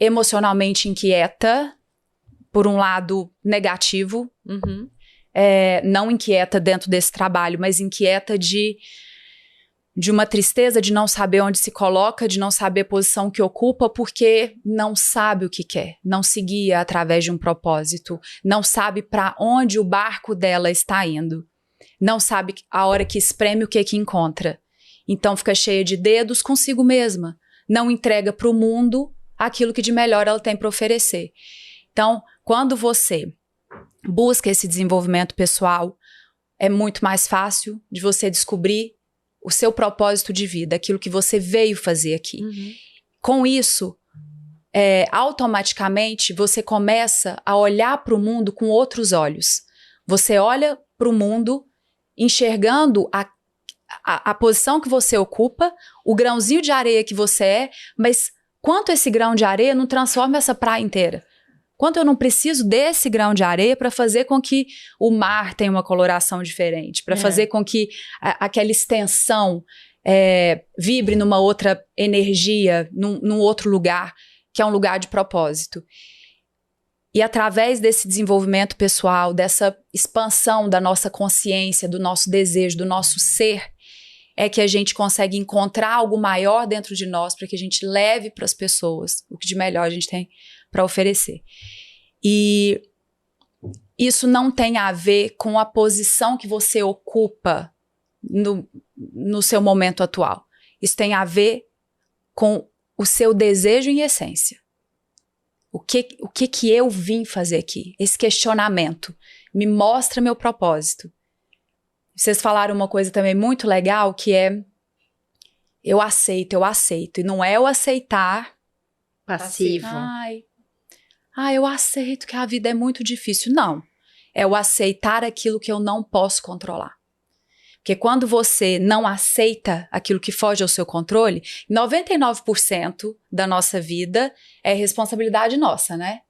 Emocionalmente inquieta, por um lado negativo, não inquieta dentro desse trabalho, mas inquieta de uma tristeza de não saber onde se coloca, de não saber a posição que ocupa, porque não sabe o que quer, não se guia através de um propósito, não sabe para onde o barco dela está indo, não sabe a hora que espreme o que encontra. Então fica cheia de dedos consigo mesma, não entrega para o mundo aquilo que de melhor ela tem para oferecer. Então, quando você busca esse desenvolvimento pessoal, é muito mais fácil de você descobrir o seu propósito de vida, aquilo que você veio fazer aqui. Com isso, automaticamente você começa a olhar para o mundo com outros olhos. Você olha para o mundo enxergando a posição que você ocupa, o grãozinho de areia que você é, mas quanto esse grão de areia não transforma essa praia inteira? Quanto eu não preciso desse grão de areia para fazer com que o mar tenha uma coloração diferente, para fazer com que aquela extensão vibre numa outra energia, num outro lugar, que é um lugar de propósito. E através desse desenvolvimento pessoal, dessa expansão da nossa consciência, do nosso desejo, do nosso ser, é que a gente consegue encontrar algo maior dentro de nós para que a gente leve para as pessoas o que de melhor a gente tem para oferecer. E isso não tem a ver com a posição que você ocupa no seu momento atual. Isso tem a ver com o seu desejo em essência. O que eu vim fazer aqui? Esse questionamento me mostra meu propósito. Vocês falaram uma coisa também muito legal, que é eu aceito. E não é eu aceitar passivo. Eu aceito que a vida é muito difícil. Não. É o aceitar aquilo que eu não posso controlar. Porque quando você não aceita aquilo que foge ao seu controle, 99% da nossa vida é responsabilidade nossa, né?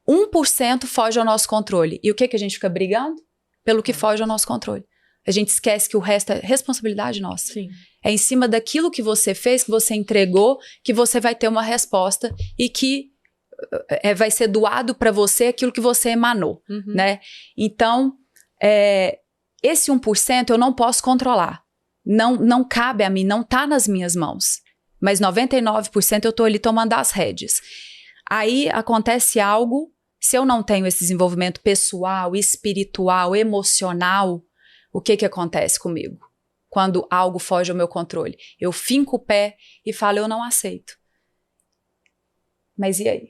1% foge ao nosso controle. E o que a gente fica brigando? Pelo que foge ao nosso controle. A gente esquece que o resto é responsabilidade nossa. Sim. É em cima daquilo que você fez, que você entregou, que você vai ter uma resposta e que vai ser doado para você aquilo que você emanou, né? Então, esse 1% eu não posso controlar. Não cabe a mim, não tá nas minhas mãos. Mas 99% eu tô ali tomando as rédeas. Aí acontece algo, se eu não tenho esse desenvolvimento pessoal, espiritual, emocional, o que acontece comigo? Quando algo foge ao meu controle. Eu finco o pé e falo, eu não aceito. Mas e aí?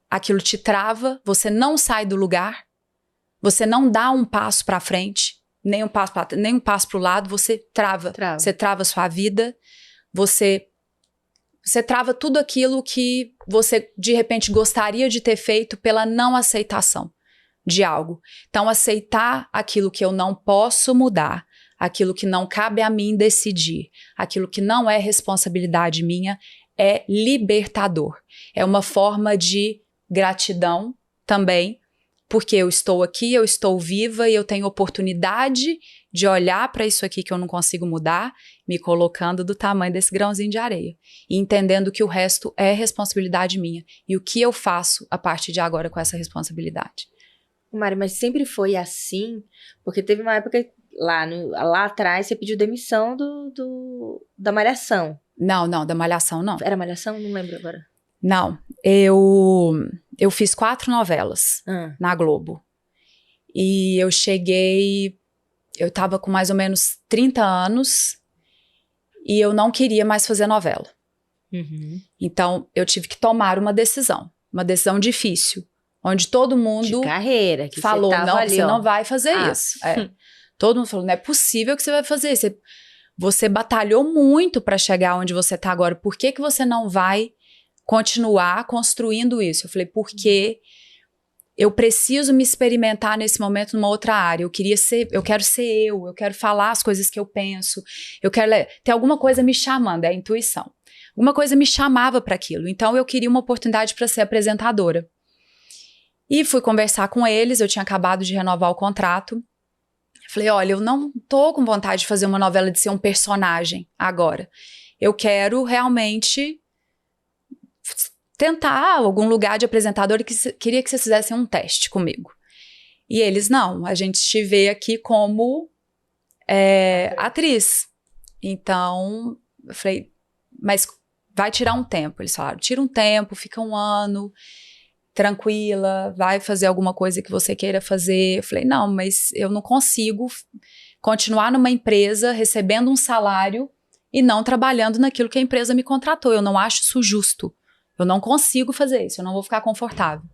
Aquilo te trava, você não sai do lugar, você não dá um passo para frente, nem um passo para o lado, você trava. Você trava a sua vida, você trava tudo aquilo que você, de repente, gostaria de ter feito pela não aceitação de algo. Então, aceitar aquilo que eu não posso mudar, aquilo que não cabe a mim decidir, aquilo que não é responsabilidade minha, é libertador. É uma forma de gratidão também, porque eu estou aqui, eu estou viva e eu tenho oportunidade de olhar para isso aqui que eu não consigo mudar, me colocando do tamanho desse grãozinho de areia e entendendo que o resto é responsabilidade minha e o que eu faço a partir de agora com essa responsabilidade. Mari, mas sempre foi assim? Porque teve uma época lá atrás você pediu demissão da Malhação. Não, da Malhação não. Era Malhação? Não lembro agora. Não, eu fiz 4 novelas na Globo. E eu tava com mais ou menos 30 anos e eu não queria mais fazer novela. Então, eu tive que tomar uma decisão difícil, onde todo mundo de carreira, que falou, você não, ali, você não vai fazer isso. Todo mundo falou, não é possível que você vai fazer isso. Você batalhou muito para chegar onde você tá agora, por que você não vai continuar construindo isso. Eu falei, porque eu preciso me experimentar nesse momento numa outra área. Eu quero ser eu quero falar as coisas que eu penso, eu quero ter alguma coisa me chamando, é a intuição. Uma coisa me chamava para aquilo, então eu queria uma oportunidade para ser apresentadora. E fui conversar com eles, eu tinha acabado de renovar o contrato. Falei, olha, eu não tô com vontade de fazer uma novela de ser um personagem agora. Eu quero realmente tentar algum lugar de apresentador e queria que vocês fizessem um teste comigo. E eles, não, a gente te vê aqui como atriz. Então, eu falei, mas vai tirar um tempo. Eles falaram, tira um tempo, fica um ano, tranquila, vai fazer alguma coisa que você queira fazer. Eu falei, não, mas eu não consigo continuar numa empresa recebendo um salário e não trabalhando naquilo que a empresa me contratou. Eu não acho isso justo. Eu não consigo fazer isso, eu não vou ficar confortável.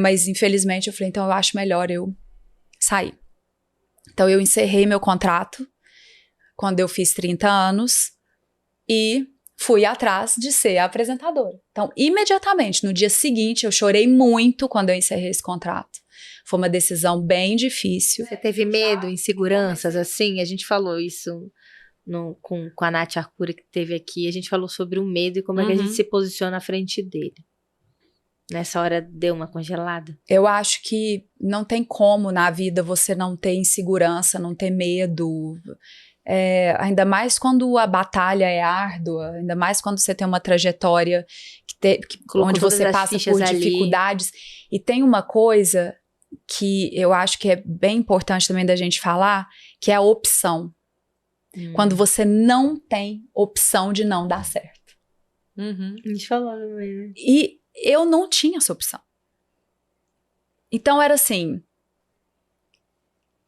Mas infelizmente eu falei, então eu acho melhor eu sair. Então eu encerrei meu contrato quando eu fiz 30 anos e fui atrás de ser a apresentadora. Então, imediatamente, no dia seguinte, eu chorei muito quando eu encerrei esse contrato. Foi uma decisão bem difícil. Você teve medo, inseguranças, assim? A gente falou isso com a Nath Arcuri que teve aqui, a gente falou sobre o medo e como é que a gente se posiciona à frente dele. Nessa hora deu uma congelada? Eu acho que não tem como na vida você não ter insegurança, não ter medo. Ainda mais quando a batalha é árdua, ainda mais quando você tem uma trajetória onde você passa por dificuldades. E tem uma coisa que eu acho que é bem importante também da gente falar, que é a opção. Quando você não tem opção de não dar certo. A gente falou também. E eu não tinha essa opção. Então era assim,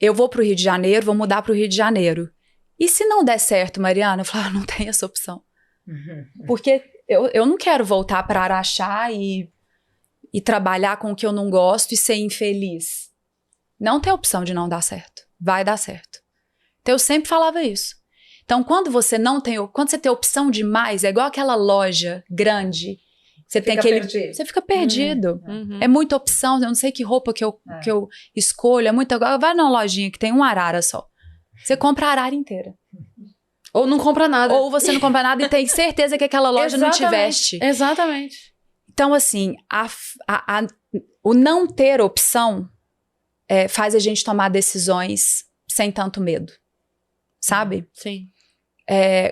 eu vou pro Rio de Janeiro, vou mudar pro Rio de Janeiro. E se não der certo, Mariana, eu falava, não tem essa opção. Porque eu não quero voltar para Araxá e trabalhar com o que eu não gosto e ser infeliz. Não tem opção de não dar certo. Vai dar certo. Então eu sempre falava isso. Então quando você tem opção demais, é igual aquela loja grande, você fica perdido. É muita opção, eu não sei que roupa que eu escolho, é muita. Vai numa lojinha que tem um arara só. Você compra a arara inteira. Ou não compra nada. Ou você não compra nada e tem certeza que aquela loja não te veste. Exatamente. Então, assim, o não ter opção faz a gente tomar decisões sem tanto medo. Sabe? Sim.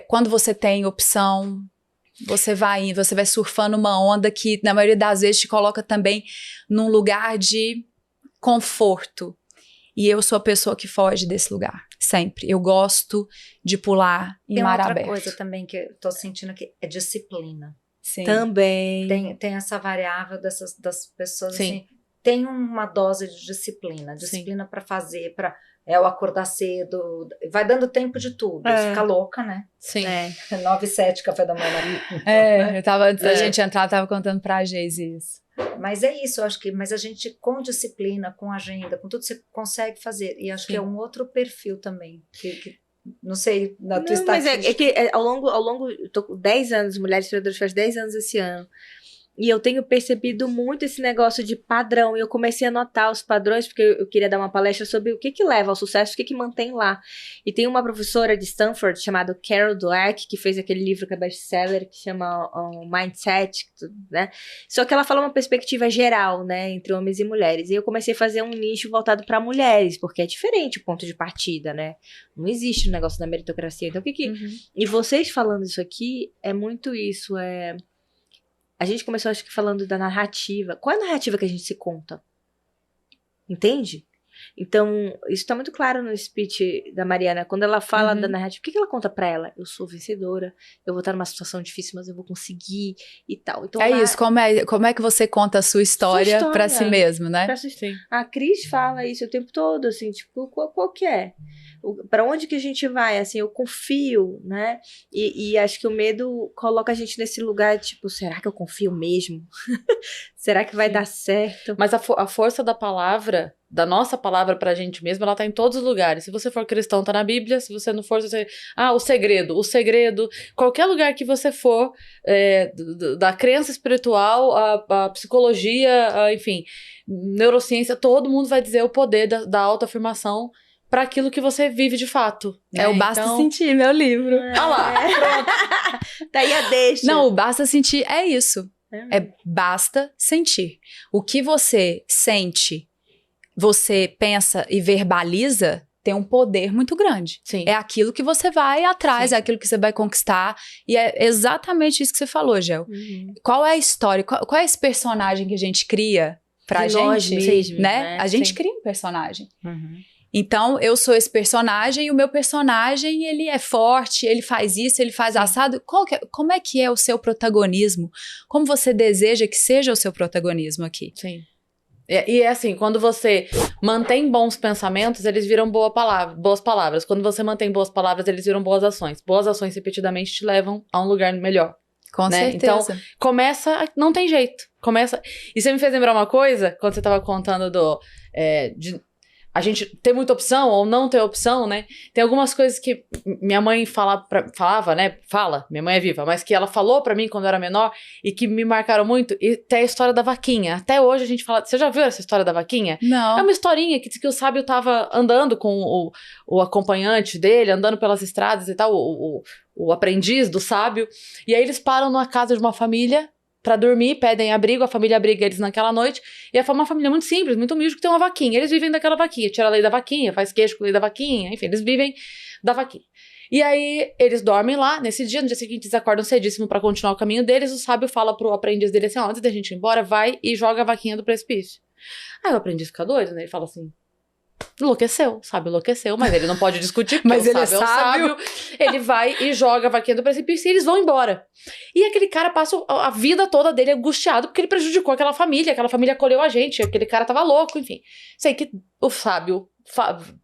Quando você tem opção, você vai surfando uma onda que, na maioria das vezes, te coloca também num lugar de conforto. E eu sou a pessoa que foge desse lugar, sempre. Eu gosto de pular em mar aberto. Tem outra coisa também que eu tô sentindo que é disciplina. Sim. Também. Tem essa variável das pessoas, Sim. assim, tem uma dose de disciplina. Disciplina para fazer, eu acordar cedo, vai dando tempo de tudo. Fica louca, né? Sim. 9h07, café da manhã. Antes da gente entrar, eu tava contando pra Geise isso. Mas é isso, eu acho que, mas a gente com disciplina, com agenda, com tudo, você consegue fazer. E acho que é um outro perfil também, que não sei, na tua estatística. Mas é que ao longo, eu tô com 10 anos, Mulheres Inspiradoras faz 10 anos esse ano. E eu tenho percebido muito esse negócio de padrão. E eu comecei a notar os padrões, porque eu queria dar uma palestra sobre o que leva ao sucesso, o que mantém lá. E tem uma professora de Stanford, chamada Carol Dweck, que fez aquele livro que é best-seller, que chama Mindset, né? Só que ela fala uma perspectiva geral, né, entre homens e mulheres. E eu comecei a fazer um nicho voltado para mulheres, porque é diferente o ponto de partida, né? Não existe o negócio da meritocracia. Então, E vocês falando isso aqui, é muito isso, A gente começou, acho que, falando da narrativa. Qual é a narrativa que a gente se conta? Entende? Então, isso tá muito claro no speech da Mariana. Quando ela fala da narrativa, o que ela conta pra ela? Eu sou vencedora, eu vou estar numa situação difícil, mas eu vou conseguir e tal. Então, isso, como é que você conta a sua história pra si mesmo, né? A Cris fala isso o tempo todo, assim, tipo, qual que é? Para onde que a gente vai? Assim, eu confio, né? E acho que o medo coloca a gente nesse lugar, tipo, será que eu confio mesmo? Será que vai dar certo? Mas a força da palavra, da nossa palavra pra gente mesmo, ela tá em todos os lugares. Se você for cristão, tá na Bíblia. Se você não for, você... o segredo. Qualquer lugar que você for, da crença espiritual, a psicologia, enfim, neurociência, todo mundo vai dizer o poder da autoafirmação para aquilo que você vive de fato. É o Basta Sentir, meu livro. Olha lá, pronto. Daí a deixa. Não, o Basta Sentir é isso. Basta sentir. O que você sente, você pensa e verbaliza, tem um poder muito grande. Sim. É aquilo que você vai atrás, Sim. é aquilo que você vai conquistar. E é exatamente isso que você falou, Gel. Qual é a história? Qual é esse personagem que a gente cria pra De gente? nós mesmos, né? A gente Sim. cria um personagem. Então, eu sou esse personagem e o meu personagem, ele é forte, ele faz isso, ele faz assado. Como é que é o seu protagonismo? Como você deseja que seja o seu protagonismo aqui? Sim. E é assim, quando você mantém bons pensamentos, eles viram boas palavras. Quando você mantém boas palavras, eles viram boas ações. Boas ações repetidamente te levam a um lugar melhor. Com né? certeza. Então, não tem jeito. E você me fez lembrar uma coisa, quando você tava contando de a gente ter muita opção ou não ter opção, né? Tem algumas coisas que minha mãe falava, né? Minha mãe é viva, mas que ela falou pra mim quando eu era menor e que me marcaram muito. E tem a história da vaquinha. Até hoje a gente fala... Você já viu essa história da vaquinha? Não. É uma historinha que diz que o sábio tava andando com o acompanhante dele, andando pelas estradas e tal, o aprendiz do sábio. E aí eles param numa casa de uma família pra dormir, pedem abrigo, a família abriga eles naquela noite, e é uma família muito simples, muito humilde, que tem uma vaquinha. Eles vivem daquela vaquinha, tira leite da vaquinha, faz queijo com leite da vaquinha, enfim, eles vivem da vaquinha. E aí, eles dormem lá, nesse dia, no dia seguinte eles acordam cedíssimo pra continuar o caminho deles, o sábio fala pro aprendiz dele assim, antes da gente ir embora, vai e joga a vaquinha do precipício. Aí o aprendiz fica doido, né, ele fala assim, enlouqueceu, mas ele não pode discutir, porque mas o ele é sábio. Ele vai e joga a vaquinha do precipício e eles vão embora. E aquele cara passa a vida toda dele angustiado porque ele prejudicou aquela família acolheu a gente, aquele cara tava louco, enfim. Sei que o sábio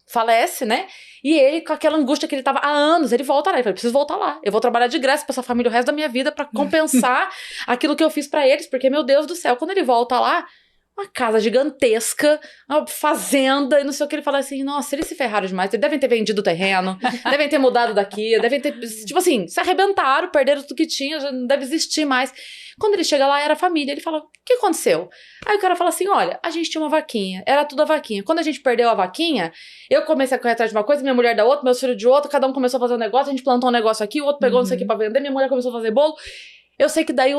falece, né? E ele, com aquela angústia que ele tava há anos, ele volta lá, ele fala, preciso voltar lá, eu vou trabalhar de graça pra essa família o resto da minha vida pra compensar aquilo que eu fiz pra eles, porque, meu Deus do céu, quando ele volta lá, uma casa gigantesca, uma fazenda, e não sei o que, ele fala assim, nossa, eles se ferraram demais, eles devem ter vendido o terreno, devem ter mudado daqui, devem ter, tipo assim, se arrebentaram, perderam tudo que tinha, já não deve existir mais. Quando ele chega lá, era a família, ele fala, o que aconteceu? Aí o cara fala assim, olha, a gente tinha uma vaquinha, era tudo a vaquinha. Quando a gente perdeu a vaquinha, eu comecei a correr atrás de uma coisa, minha mulher da outra, meus filhos de outra, cada um começou a fazer um negócio, a gente plantou um negócio aqui, o outro pegou não sei o que pra vender, minha mulher começou a fazer bolo. Eu sei que daí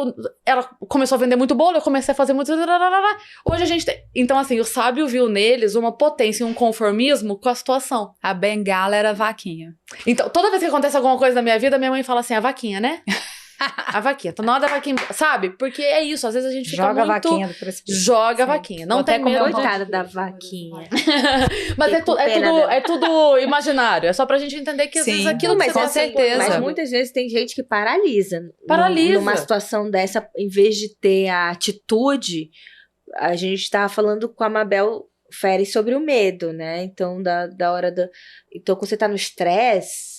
ela começou a vender muito bolo, eu comecei a fazer muito... Hoje a gente tem... Então, assim, o sábio viu neles uma potência e um conformismo com a situação. A bengala era a vaquinha. Então, toda vez que acontece alguma coisa na minha vida, minha mãe fala assim, a vaquinha, né? A vaquinha, tá na hora da vaquinha, sabe? Porque é isso, às vezes a gente fica joga muito... a vaquinha do precipício. Joga a vaquinha, não tem medo. Coitada da vaquinha. Mas é tudo imaginário, é só pra gente entender que às vezes aquilo que mas você com certeza. Mas muitas vezes tem gente que paralisa. Paralisa. Numa situação dessa, em vez de ter a atitude, a gente tava falando com a Mabel Feres sobre o medo, né? Então, da hora da... Então, quando você tá no estresse...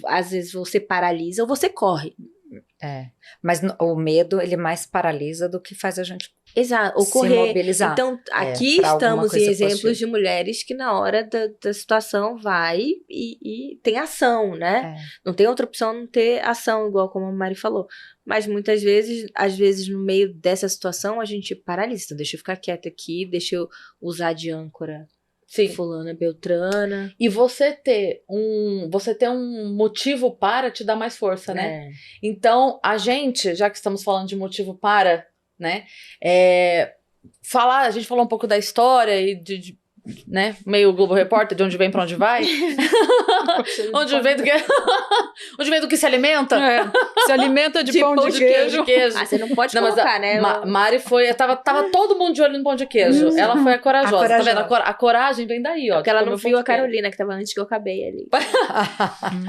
às vezes você paralisa ou você corre. Mas o medo, ele mais paralisa do que faz a gente Exato, ou se correr. mobilizar. Então, aqui pra alguma estamos em coisa exemplos positiva. de mulheres que na hora da situação vai e tem ação, né? Não tem outra opção não ter ação, igual como a Mari falou. Mas muitas vezes, às vezes no meio dessa situação, a gente paralisa. Então, deixa eu ficar quieta aqui, deixa eu usar de âncora Sim. fulana, beltrana. E você ter um motivo para te dar mais força, né? Então, a gente, já que estamos falando de motivo para, né? A gente falou um pouco da história e né? Meio Globo Repórter, de onde vem pra onde vai. onde vem do que se alimenta. Se alimenta de pão de queijo. Ah, você não pode colocar, né? Mari foi... Tava todo mundo de olho no pão de queijo. Ela foi a corajosa. Tá vendo? A coragem vem daí, ó. Porque ela não viu a Carolina, que tava antes que eu acabei ali.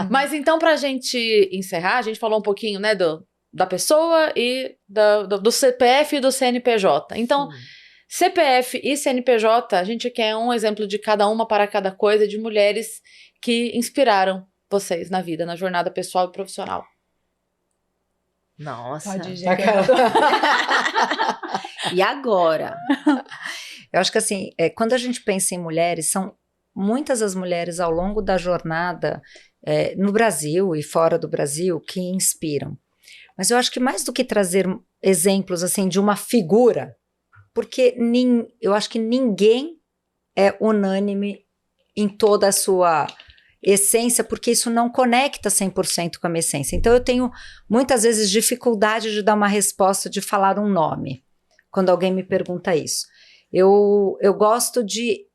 Mas então, pra gente encerrar, a gente falou um pouquinho, né, da pessoa e do CPF e do CNPJ. Então... CPF e CNPJ, a gente quer um exemplo de cada uma para cada coisa, de mulheres que inspiraram vocês na vida, na jornada pessoal e profissional. Nossa. Pode ir, E agora? Eu acho que assim, quando a gente pensa em mulheres, são muitas as mulheres ao longo da jornada, no Brasil e fora do Brasil, que inspiram. Mas eu acho que mais do que trazer exemplos assim de uma figura, porque eu acho que ninguém é unânime em toda a sua essência, porque isso não conecta 100% com a minha essência. Então eu tenho muitas vezes dificuldade de dar uma resposta, de falar um nome, quando alguém me pergunta isso. Eu gosto de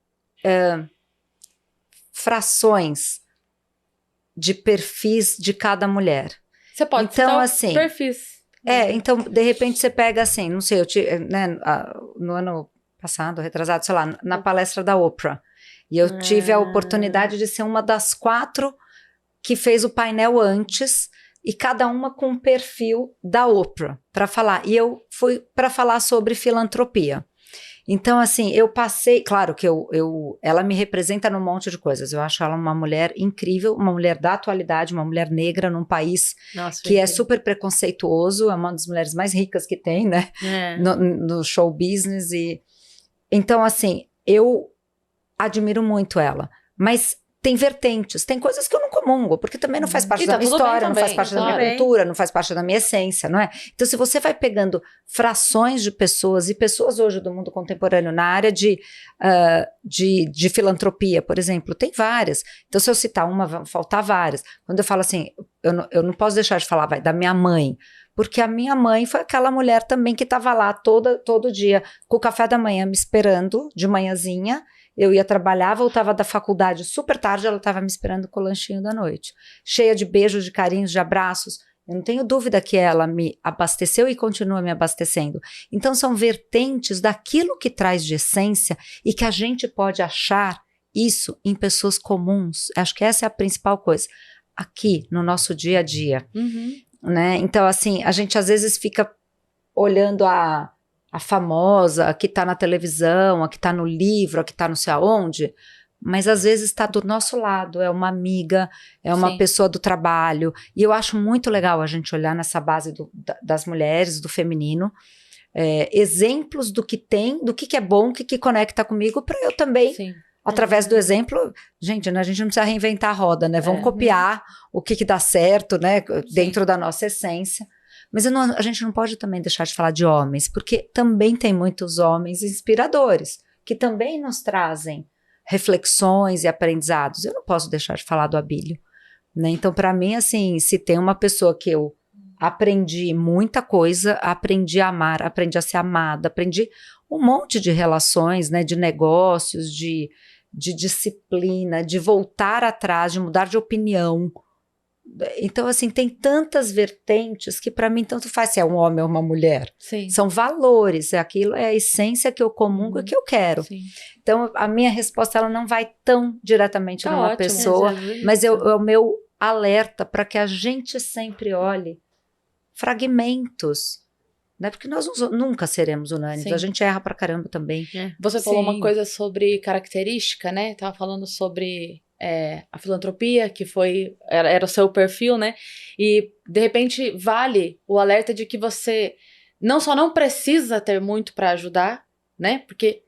frações de perfis de cada mulher. Você pode citar assim, perfis. Então, de repente você pega assim, não sei, no ano passado, retrasado, sei lá, na palestra da Oprah, e eu tive a oportunidade de ser uma das 4 que fez o painel antes, e cada uma com um perfil da Oprah para falar. E eu fui para falar sobre filantropia. Então, assim, eu passei... Claro que ela me representa num monte de coisas. Eu acho ela uma mulher incrível, uma mulher da atualidade, uma mulher negra num país que é super preconceituoso, é uma das mulheres mais ricas que tem, né? No show business. Então, assim, eu admiro muito ela. Mas tem vertentes, tem coisas que eu não comungo, porque também não faz parte da minha história, não faz parte da minha cultura, não faz parte da minha essência, não é? Então, se você vai pegando frações de pessoas, e pessoas hoje do mundo contemporâneo na área de filantropia, por exemplo, tem várias. Então, se eu citar uma, vão faltar várias. Quando eu falo assim, eu não posso deixar de falar da minha mãe, porque a minha mãe foi aquela mulher também que estava lá todo dia, com o café da manhã me esperando, de manhãzinha. Eu ia trabalhar, voltava da faculdade super tarde, ela estava me esperando com o lanchinho da noite. Cheia de beijos, de carinhos, de abraços. Eu não tenho dúvida que ela me abasteceu e continua me abastecendo. Então são vertentes daquilo que traz de essência e que a gente pode achar isso em pessoas comuns. Acho que essa é a principal coisa. Aqui, no nosso dia a dia. Né? Então, assim, a gente às vezes fica olhando a famosa, a que está na televisão, a que está no livro, a que está não sei aonde, mas às vezes está do nosso lado, é uma amiga, é uma pessoa do trabalho, e eu acho muito legal a gente olhar nessa base das mulheres, do feminino, exemplos do que tem, do que é bom, o que conecta comigo, para eu também, através do exemplo, gente, né, a gente não precisa reinventar a roda, né, vamos copiar o que dá certo, né, dentro da nossa essência. Mas a gente não pode também deixar de falar de homens, porque também tem muitos homens inspiradores, que também nos trazem reflexões e aprendizados. Eu não posso deixar de falar do Abílio, né? Então, para mim, assim, se tem uma pessoa que eu aprendi muita coisa, aprendi a amar, aprendi a ser amada, aprendi um monte de relações, né, de negócios, de disciplina, de voltar atrás, de mudar de opinião. Então, assim, tem tantas vertentes que para mim tanto faz se é um homem ou uma mulher. São valores, aquilo é a essência que eu comungo e que eu quero. Então, a minha resposta ela não vai tão diretamente numa pessoa, mas é o meu alerta para que a gente sempre olhe fragmentos, né? Porque nós nunca seremos unânimes, a gente erra pra caramba também. Você falou uma coisa sobre característica, né? Tava falando sobre... a filantropia, que era o seu perfil, né? E, de repente, vale o alerta de que você não precisa ter muito para ajudar, né? Porque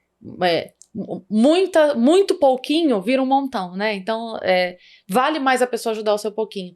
muito pouquinho vira um montão, né? Então, vale mais a pessoa ajudar o seu pouquinho.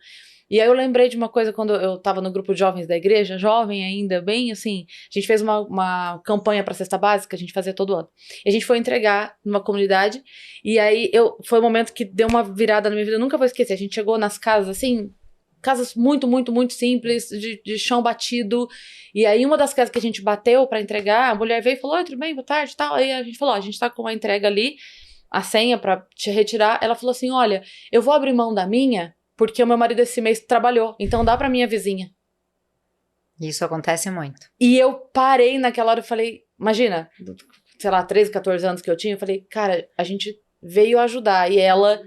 E aí eu lembrei de uma coisa quando eu estava no grupo de jovens da igreja, jovem ainda, bem assim, a gente fez uma campanha para cesta básica, a gente fazia todo ano. E a gente foi entregar numa comunidade, e aí foi um momento que deu uma virada na minha vida, eu nunca vou esquecer. A gente chegou nas casas assim, casas muito, muito, muito simples, de chão batido, e aí uma das casas que a gente bateu para entregar, a mulher veio e falou: oi, tudo bem, boa tarde, tal. Aí a gente falou: a gente tá com uma entrega ali, a senha para te retirar. Ela falou assim: olha, eu vou abrir mão da minha, porque o meu marido esse mês trabalhou, então dá pra minha vizinha. Isso acontece muito. E eu parei naquela hora e falei, imagina, sei lá, 13, 14 anos que eu tinha, eu falei, cara, a gente veio ajudar, e ela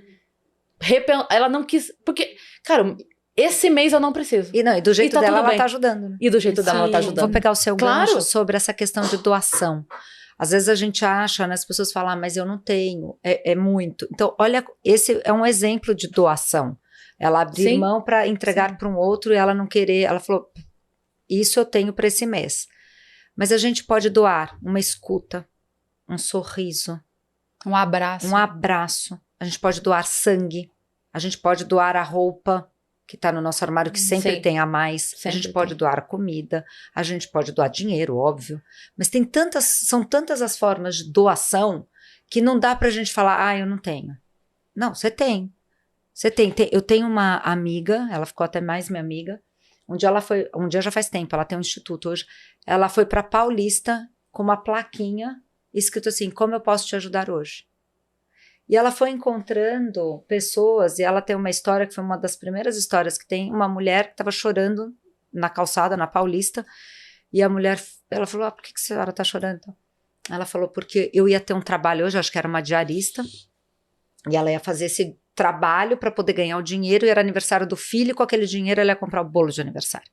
não quis, porque, cara, esse mês eu não preciso. E do jeito dela ela tá ajudando. Né? E do jeito dela ela tá ajudando. Vou pegar o seu gancho sobre essa questão de doação. Às vezes a gente acha, né, as pessoas falam, mas eu não tenho, é muito. Então, olha, esse é um exemplo de doação. Ela abrir Sim. mão para entregar para um outro e ela não querer, ela falou, isso eu tenho para esse mês. Mas a gente pode doar uma escuta, um sorriso, Um abraço. um abraço. A gente pode doar sangue, a gente pode doar a roupa que está no nosso armário, que sempre Sim. tem a mais. A gente Sempre pode tem. doar comida, a gente pode doar dinheiro, óbvio. Mas são tantas as formas de doação que não dá pra gente falar, eu não tenho. Não, você tem. Você tem. Eu tenho uma amiga, ela ficou até mais minha amiga. Um dia já faz tempo, ela tem um instituto hoje. Ela foi pra Paulista com uma plaquinha escrito assim, como eu posso te ajudar hoje? E ela foi encontrando pessoas, e ela tem uma história que foi uma das primeiras histórias que tem, uma mulher que estava chorando na calçada, na Paulista, e a mulher, ela falou, por que a senhora está chorando? Ela falou, porque eu ia ter um trabalho hoje, acho que era uma diarista, e ela ia fazer esse trabalho para poder ganhar o dinheiro, e era aniversário do filho, e com aquele dinheiro ela ia comprar o bolo de aniversário.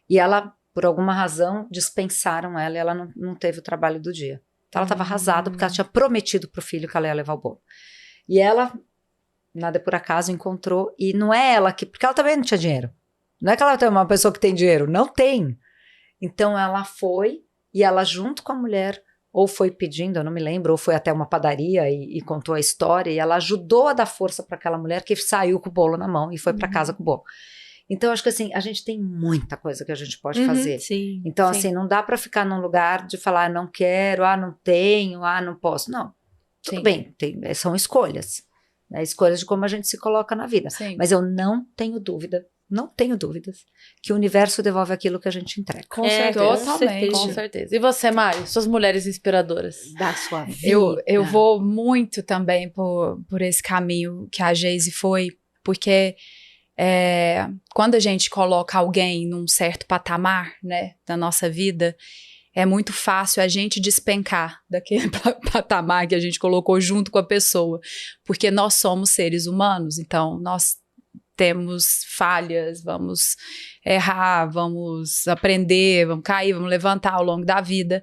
E ela, por alguma razão, dispensaram ela, e ela não teve o trabalho do dia. Então ela estava arrasada, porque ela tinha prometido pro filho que ela ia levar o bolo. E ela, nada por acaso, encontrou, e não é ela que, porque ela também não tinha dinheiro. Não é que ela é uma pessoa que tem dinheiro, não tem. Então ela foi, e ela junto com a mulher, ou foi pedindo, eu não me lembro, ou foi até uma padaria e contou a história, e ela ajudou a dar força para aquela mulher que saiu com o bolo na mão e foi para casa com o bolo. Então, acho que assim, a gente tem muita coisa que a gente pode fazer. Sim. Então, sim. assim, não dá para ficar num lugar de falar, não quero, não tenho, não posso. Não, tudo Sim. bem, são escolhas. Né? Escolhas de como a gente se coloca na vida. Sim. Mas eu não tenho dúvidas que o universo devolve aquilo que a gente entrega. Com certeza. Totalmente. Com certeza. E você, Mari? Suas mulheres inspiradoras? Da sua vida. Eu vou muito também por esse caminho que a Geise foi, porque quando a gente coloca alguém num certo patamar, né, da nossa vida, é muito fácil a gente despencar daquele patamar que a gente colocou junto com a pessoa, porque nós somos seres humanos, então nós temos falhas, vamos errar, vamos aprender, vamos cair, vamos levantar ao longo da vida.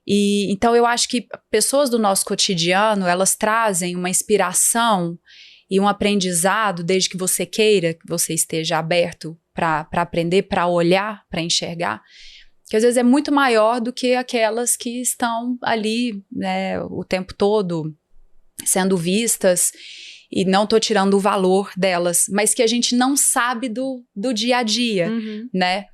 E então eu acho que pessoas do nosso cotidiano, elas trazem uma inspiração e um aprendizado, desde que você queira, que você esteja aberto para aprender, para olhar, para enxergar, que às vezes é muito maior do que aquelas que estão ali, né, o tempo todo sendo vistas, e não estou tirando o valor delas, mas que a gente não sabe do dia a dia, né?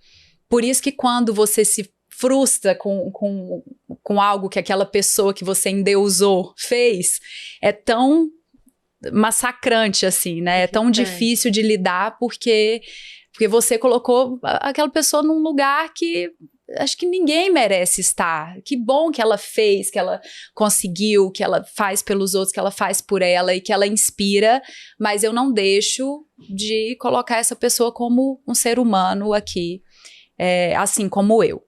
Por isso que quando você se frustra com algo que aquela pessoa que você endeusou fez, é tão massacrante assim, né? É tão difícil de lidar porque você colocou aquela pessoa num lugar que acho que ninguém merece estar. Que bom que ela fez, que ela conseguiu, que ela faz pelos outros, que ela faz por ela e que ela inspira, mas eu não deixo de colocar essa pessoa como um ser humano aqui, assim como eu.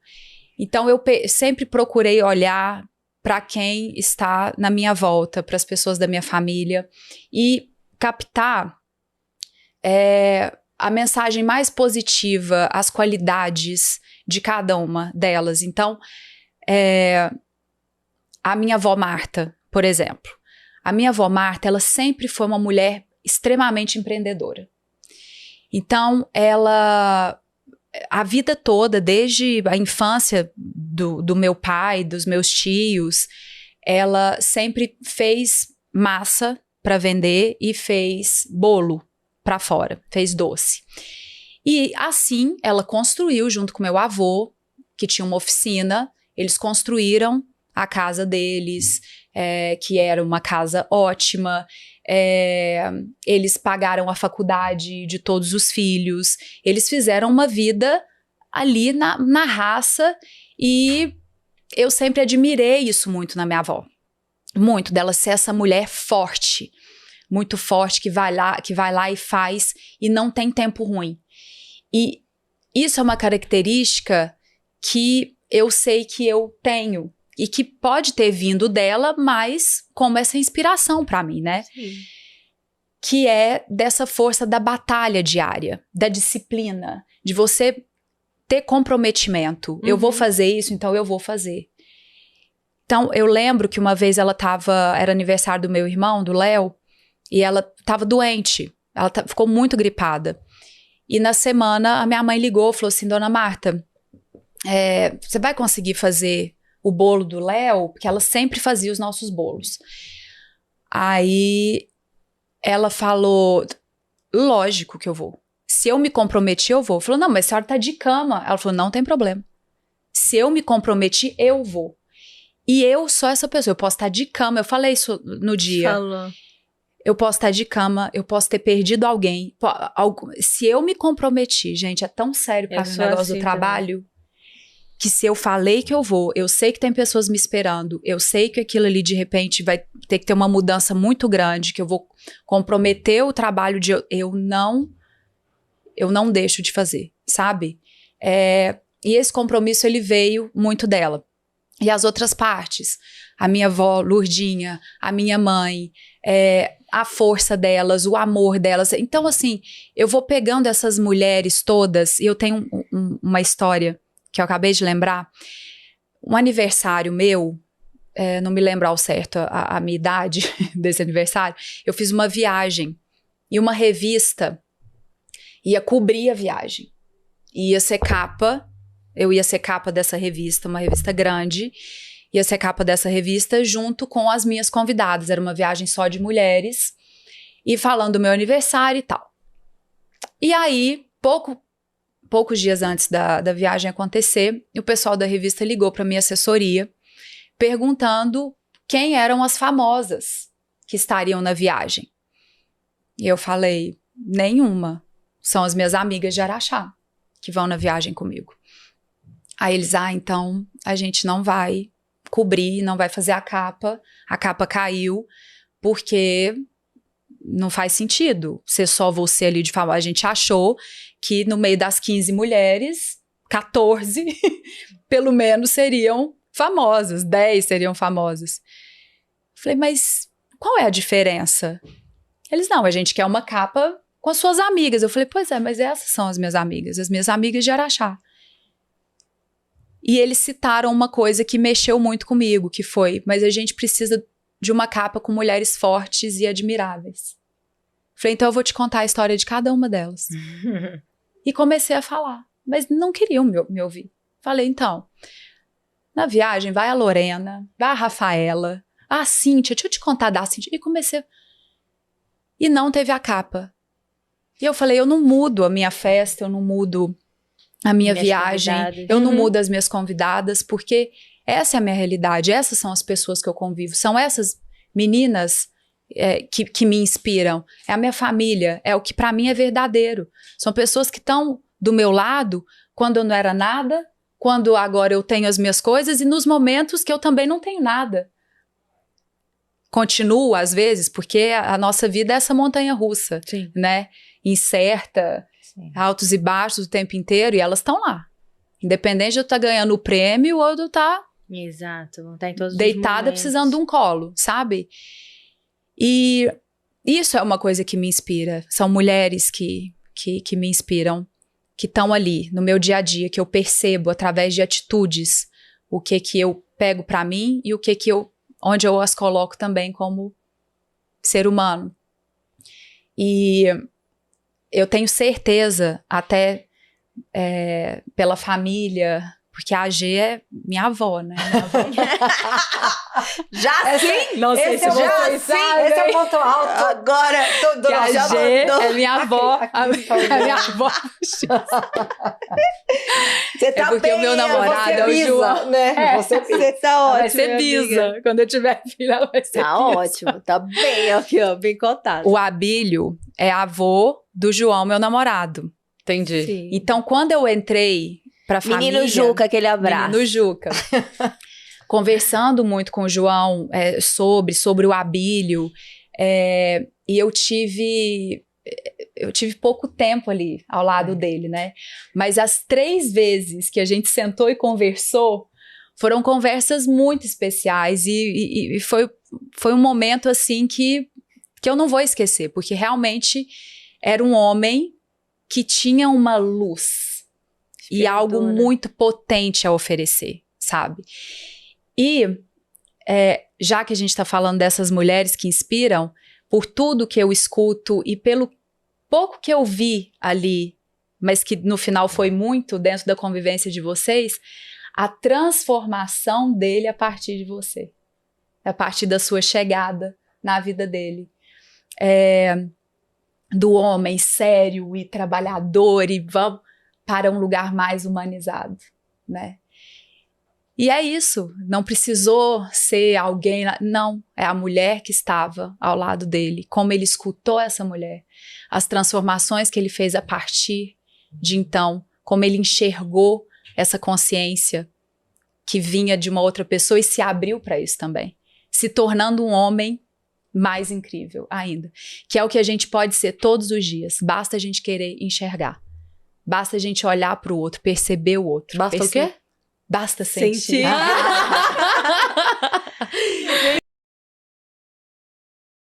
Então eu sempre procurei olhar para quem está na minha volta, para as pessoas da minha família e captar a mensagem mais positiva, as qualidades de cada uma delas. Então, a minha avó Marta, por exemplo. A minha avó Marta, ela sempre foi uma mulher extremamente empreendedora. Então, ela, a vida toda, desde a infância do meu pai, dos meus tios, ela sempre fez massa para vender e fez bolo para fora, fez doce. E assim, ela construiu, junto com meu avô, que tinha uma oficina, eles construíram a casa deles, que era uma casa ótima, eles pagaram a faculdade de todos os filhos, eles fizeram uma vida ali na raça, e eu sempre admirei isso muito na minha avó. Muito dela ser essa mulher forte, muito forte, que vai lá e faz, e não tem tempo ruim. E isso é uma característica que eu sei que eu tenho e que pode ter vindo dela, mas como essa inspiração para mim, né? Sim. Que é dessa força da batalha diária, da disciplina, de você ter comprometimento. Eu vou fazer isso, então eu vou fazer. Então, eu lembro que uma vez era aniversário do meu irmão, do Léo, e ela tava doente. Ela ficou muito gripada. E na semana, a minha mãe ligou e falou assim, Dona Marta, você vai conseguir fazer o bolo do Léo? Porque ela sempre fazia os nossos bolos. Aí, ela falou, lógico que eu vou. Se eu me comprometi, eu vou. Falou, não, mas a senhora tá de cama. Ela falou, não tem problema. Se eu me comprometi, eu vou. E eu sou essa pessoa, eu posso estar de cama, eu falei isso no dia. Falou. Eu posso estar de cama, eu posso ter perdido alguém. Se eu me comprometi, gente, é tão sério pra mim o negócio assim do trabalho, que se eu falei que eu vou, eu sei que tem pessoas me esperando, eu sei que aquilo ali de repente vai ter que ter uma mudança muito grande, que eu vou comprometer o trabalho eu não deixo de fazer, sabe? E esse compromisso, ele veio muito dela. E as outras partes, a minha avó, Lurdinha, a minha mãe, a força delas, o amor delas. Então, assim, eu vou pegando essas mulheres todas, e eu tenho uma história que eu acabei de lembrar. Um aniversário meu, não me lembro ao certo a minha idade desse aniversário, eu fiz uma viagem, e uma revista ia cobrir a viagem. Ia ser capa. Eu ia ser capa dessa revista, uma revista grande, ia ser capa dessa revista junto com as minhas convidadas. Era uma viagem só de mulheres, e falando do meu aniversário e tal. E aí, poucos dias antes da viagem acontecer, o pessoal da revista ligou para minha assessoria, perguntando quem eram as famosas que estariam na viagem. E eu falei, nenhuma. São as minhas amigas de Araxá que vão na viagem comigo. Aí eles, então a gente não vai cobrir, não vai fazer a capa caiu, porque não faz sentido ser só você ali de falar. A gente achou que no meio das 15 mulheres, 14 pelo menos seriam famosas, 10 seriam famosas. Falei, mas qual é a diferença? Eles, não, a gente quer uma capa com as suas amigas. Eu falei, pois mas essas são as minhas amigas de Araxá. E eles citaram uma coisa que mexeu muito comigo, que foi, mas a gente precisa de uma capa com mulheres fortes e admiráveis. Falei, então eu vou te contar a história de cada uma delas. E comecei a falar, mas não queriam me ouvir. Falei, então, na viagem vai a Lorena, vai a Rafaela, a Cíntia, deixa eu te contar da Cíntia. E comecei. E não teve a capa. E eu falei, eu não mudo a minha festa, eu não mudo a minha viagem, eu não mudo as minhas convidadas, porque essa é a minha realidade, essas são as pessoas que eu convivo, são essas meninas que me inspiram, é a minha família, é o que pra mim é verdadeiro. São pessoas que estão do meu lado quando eu não era nada, quando agora eu tenho as minhas coisas e nos momentos que eu também não tenho nada. Continuo, às vezes, porque a nossa vida é essa montanha-russa, né? Incerta, altos e baixos o tempo inteiro, e elas estão lá. Independente de eu estar ganhando o prêmio ou de eu estar Exato, tá em todos deitada precisando de um colo, sabe? E isso é uma coisa que me inspira. São mulheres que me inspiram, que estão ali no meu dia a dia, que eu percebo através de atitudes o que eu pego pra mim e onde eu as coloco também como ser humano. E eu tenho certeza, até pela família, porque a G é minha avó, né? Minha avó. Já sim! Não sei se vocês sabem. Esse é o ponto alto. Agora, Que a G é minha avó. A minha avó. Você tá porque bem, o meu namorado é o bisa, João. né? Você tá ótimo. Vai ser bisa. Quando eu tiver filho, ela vai ser Tá bisa. ótimo, tá bem aqui, ó, bem contado. O Abílio é avô do João, meu namorado. Entendi. Sim. Então, quando eu entrei pra família... Menino Juca, aquele abraço. Menino Juca. Conversando muito com o João sobre o Abílio, e eu tive pouco tempo ali ao lado dele, né? Mas as 3 vezes que a gente sentou e conversou, foram conversas muito especiais e foi um momento assim que eu não vou esquecer, porque realmente era um homem que tinha uma luz e algo muito potente a oferecer, sabe? E já que a gente está falando dessas mulheres que inspiram, por tudo que eu escuto e pelo pouco que eu vi ali, mas que no final foi muito dentro da convivência de vocês, a transformação dele a partir de você, a partir da sua chegada na vida dele. Do homem sério e trabalhador e vamos para um lugar mais humanizado, né? E é isso, não precisou ser alguém, não, é a mulher que estava ao lado dele, como ele escutou essa mulher, as transformações que ele fez a partir de então, como ele enxergou essa consciência que vinha de uma outra pessoa e se abriu para isso também, se tornando um homem mais incrível ainda, que é o que a gente pode ser todos os dias, basta a gente querer enxergar, basta a gente olhar para o outro, perceber o outro. Basta o quê? Basta sentir.